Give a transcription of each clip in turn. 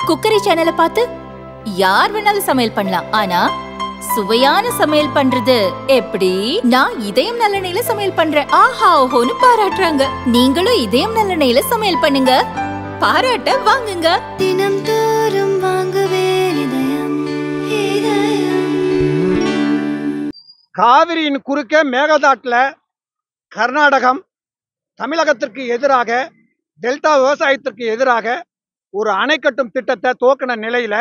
Cookery சேனலை பார்த்து யார் வேணாலும் சமையல் பண்ணலாம். ஆனா சுவையான சமையல் பண்றது எப்படி? நான் இதயம் நல்லெண்ணெயில சமையல் பண்றேன். ஆஹா ஓஹோன்னு பாராட்டுறாங்க. நீங்களும் இதயம் நல்லெண்ணெயில சமையல் பண்ணுங்க, பாராட்ட வாங்குங்க. தினம் தோறும் வாங்குவே இதயம் இதயம். காவிரியின் குறுக்கே மேகதாட்டுல கர்நாடகம் தமிழகத்திற்கு எதிராக டெல்டா விவசாயத்திற்கு எதிராக ஒரு அணை கட்டும் திட்டத்தை துவக்கின நிலையில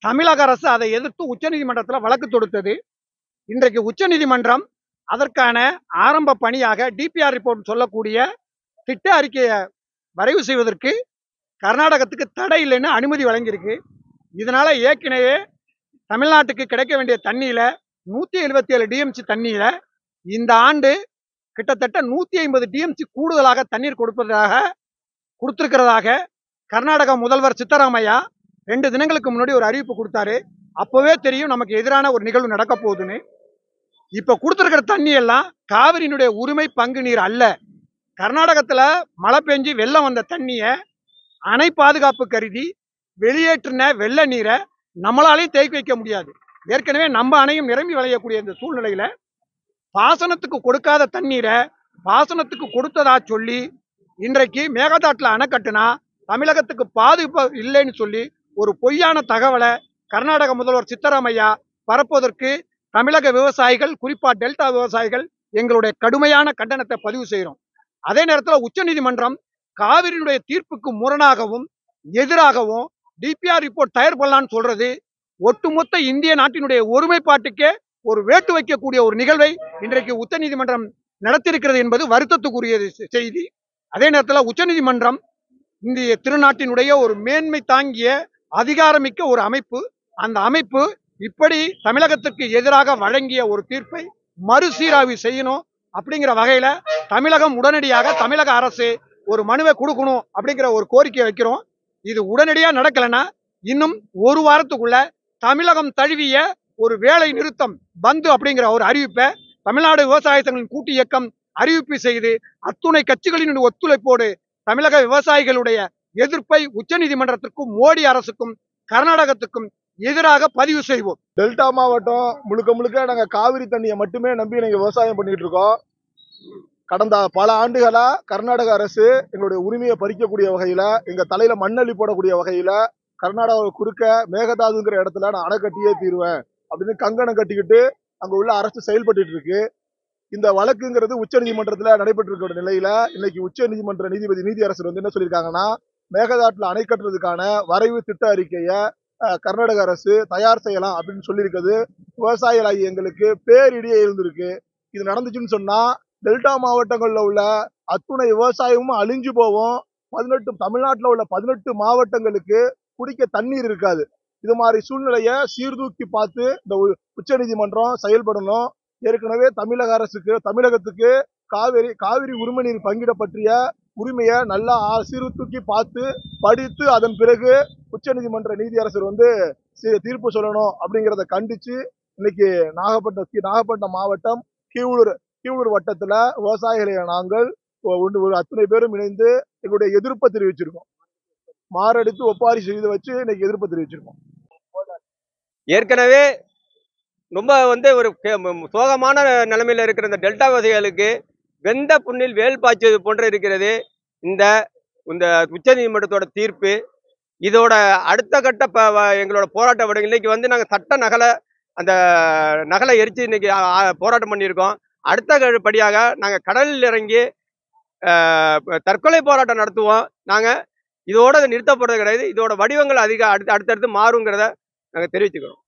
தமிழக அரசு அதை எதிர்த்து உச்சநீதிமன்றத்தில் வழக்கு தொடுத்தது. இன்றைக்கு உச்சநீதிமன்றம் அதற்கான ஆரம்ப பணியாக டிபிஆர் ரிப்போர்ட் சொல்லக்கூடிய திட்ட அறிக்கையை வரைவு செய்வதற்கு கர்நாடகத்துக்கு தடை இல்லைன்னு அனுமதி வழங்கியிருக்கு. இதனால ஏற்கனவே தமிழ்நாட்டுக்கு கிடைக்க வேண்டிய தண்ணியில 177 டிஎம்சி தண்ணியில இந்த ஆண்டு கிட்டத்தட்ட 150 டிஎம்சி கூடுதலாக தண்ணீர் கொடுத்திருக்கிறதாக கர்நாடக முதல்வர் சித்தராமையா 2 தினங்களுக்கு முன்னாடி ஒரு அறிவிப்பு கொடுத்தாரு. அப்பவே தெரியும் நமக்கு எதிரான ஒரு நிகழ்வு நடக்க போகுதுன்னு. இப்ப கொடுத்திருக்கிற தண்ணி எல்லாம் காவிரியினுடைய உரிமை பங்கு நீர் அல்ல. கர்நாடகத்துல மழை பெஞ்சு வெள்ளம் வந்த தண்ணிய அணை பாதுகாப்பு கருதி வெளியேற்றின வெள்ள நீரை நம்மளாலையும் தேக்கி வைக்க முடியாது. ஏற்கனவே நம்ம அணையும் நிரம்பி விளையக்கூடிய இந்த சூழ்நிலையில பாசனத்துக்கு கொடுக்காத தண்ணீரை பாசனத்துக்கு கொடுத்ததா சொல்லி இன்றைக்கு மேகதாட்டுல அணை கட்டுனா தமிழகத்துக்கு பாதுகாப்பு இல்லைன்னு சொல்லி ஒரு பொய்யான தகவலை கர்நாடக முதல்வர் சித்தராமையா பரப்புவதற்கு தமிழக விவசாயிகள், குறிப்பா டெல்டா விவசாயிகள் எங்களுடைய கடுமையான கண்டனத்தை பதிவு செய்கிறோம். அதே நேரத்தில் உச்சநீதிமன்றம் காவிரியினுடைய தீர்ப்புக்கு முரணாகவும் எதிராகவும் டிபிஆர் ரிப்போர்ட் தயார் பண்ணலான்னு சொல்றது ஒட்டுமொத்த இந்திய நாட்டினுடைய ஒருமைப்பாட்டுக்கே ஒரு வேட்டு வைக்கக்கூடிய ஒரு நிகழ்வை இன்றைக்கு உச்சநீதிமன்றம் நடத்தியிருக்கிறது என்பது வருத்தத்துக்குரிய செய்தி. அதே நேரத்தில் உச்சநீதிமன்றம் இந்திய திருநாட்டினுடைய ஒரு மேன்மை தாங்கிய அதிகாரமிக்க ஒரு அமைப்பு. அந்த அமைப்பு இப்படி தமிழகத்திற்கு எதிராக வழங்கிய ஒரு தீர்ப்பை மறுசீராய்வு செய்யணும் அப்படிங்கிற வகையில தமிழகம் உடனடியாக தமிழக அரசு ஒரு மனுவை கொடுக்கணும் அப்படிங்கிற ஒரு கோரிக்கை வைக்கிறோம். இது உடனடியாக நடக்கலைன்னா இன்னும் ஒரு வாரத்துக்குள்ள தமிழகம் தழுவிய ஒரு வேலை நிறுத்தம் பந்து அப்படிங்கிற ஒரு அறிவிப்பை தமிழ்நாடு விவசாய சங்கங்களின் கூட்டு இயக்கம் அறிவிப்பு செய்து அத்துணை கட்சிகளின் ஒத்துழைப்போடு தமிழக விவசாயிகளுடைய எதிர்ப்பை உச்சநீதிமன்றத்திற்கும் மோடி அரசுக்கும் கர்நாடகத்துக்கும் எதிராக பதிவு செய்வோம். டெல்டா மாவட்டம் முழுக்க முழுக்க நாங்க காவிரி தண்ணியை மட்டுமே நம்பி நாங்க விவசாயம் பண்ணிட்டு இருக்கோம். கடந்த பல ஆண்டுகளா கர்நாடக அரசு எங்களுடைய உரிமையை பறிக்கக்கூடிய வகையில, எங்க தலையில மண்ணள்ளி போடக்கூடிய வகையில கர்நாடகாவை குறுக்க மேகதாதுங்கிற இடத்துல நான் அணை கட்டியே தீருவேன் அப்படின்னு கங்கணம் கட்டிக்கிட்டு அங்க உள்ள அரசு செயல்பட்டு இருக்கு. இந்த வழக்குங்கிறது உச்ச நீதிமன்றத்துல நடைபெற்று இருக்கிற நிலையில இன்னைக்கு உச்ச நீதிமன்ற நீதியரசர் வந்து என்ன சொல்லியிருக்காங்கன்னா, மேகதாட்டுல அணை கட்டுறதுக்கான வரைவு திட்ட அறிக்கையை கர்நாடக அரசு தயார் செய்யலாம் அப்படின்னு சொல்லியிருக்கிறது விவசாயிகளாகி எங்களுக்கு பேரிடியே இருந்திருக்கு. இது நடந்துச்சுன்னு சொன்னா டெல்டா மாவட்டங்கள்ல உள்ள அத்துணை விவசாயமும் அழிஞ்சு போவோம். தமிழ்நாட்டில் உள்ள 18 மாவட்டங்களுக்கு குடிக்க தண்ணீர் இருக்காது. இது மாதிரி சூழ்நிலையை சீர்தூக்கி பார்த்து இந்த உச்ச நீதிமன்றம் செயல்படணும். ஏற்கனவே தமிழகத்துக்கு காவிரி உரிமை நீர் பங்கிட பற்றிய உரிமையை நல்லா சீர்தூக்கி பார்த்து படித்து அதன் பிறகு உச்ச நீதிமன்ற நீதியரசர் வந்து தீர்ப்பு சொல்லணும் அப்படிங்கிறத கண்டிச்சு இன்னைக்கு நாகப்பட்டினம் மாவட்டம் கீவளூர் வட்டத்துல விவசாயிகளை நாங்கள் அத்தனை பேரும் இணைந்து எங்களுடைய எதிர்ப்பை தெரிவிச்சிருக்கோம். மாரடித்து ஒப்பாரி செய்து வச்சு இன்னைக்கு எதிர்ப்பை தெரிவிச்சிருக்கோம். ஏற்கனவே ரொம்ப ஒரு சோகமான நிலைமையில இருக்கிற இந்த டெல்டா விவசாயிகளுக்கு வெந்த புண்ணில் வேல் பாய்ச்சது போன்ற இருக்கிறது இந்த உச்ச நீதிமன்றத்தோட தீர்ப்பு. இதோட அடுத்த கட்ட எங்களோட போராட்ட விட இன்னைக்கு நாங்கள் சட்ட நகலை எரிச்சு இன்னைக்கு போராட்டம் பண்ணியிருக்கோம். அடுத்த படியாக நாங்கள் கடலில் இறங்கி தற்கொலை போராட்டம் நடத்துவோம். நாங்கள் இதோட நிறுத்தப்படுறது கிடையாது. இதோட வடிவங்கள் அடுத்தடுத்து மாறுங்கிறத நாங்கள் தெரிவிச்சுக்கிறோம்.